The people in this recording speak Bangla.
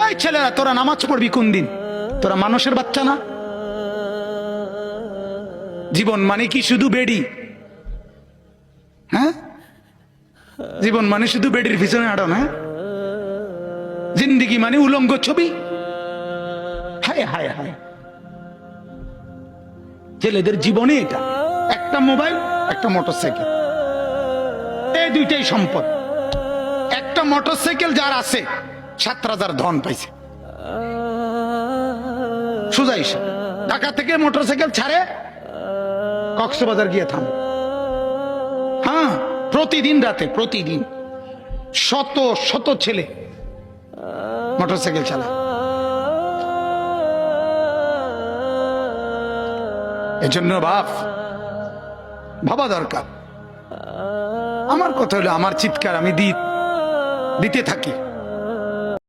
এই ছেলেরা তোরা নামাজ পড়বি কোন দিন? তোরা মানুষের বাচ্চা না? জীবন মানে কি শুধু বেডি? হ্যাঁ, জীবন মানে শুধু বেডির পিছনে আড়ন? হ্যাঁ, জিন্দিগি মানে উলঙ্গ ছবি? হায় হায় হায়, ছেলেদের জীবনে এটা একটা মোবাইল, একটা মোটরসাইকেল, এই দুইটাই সম্পদ। একটা মোটরসাইকেল যার আছে 7,000 ধন পাইছে। সোজা হিসাব, ঢাকা থেকে মোটরসাইকেল ছাড়ে কক্সবাজার গিয়ে থাম। হ্যাঁ, প্রতিদিন রাতে, প্রতিদিন শত শত ছেলে মোটরসাইকেল চালায়। এজন্য ভাবা দরকার। আমার কথা হলো, আমার চিৎকার আমি দিতে থাকি।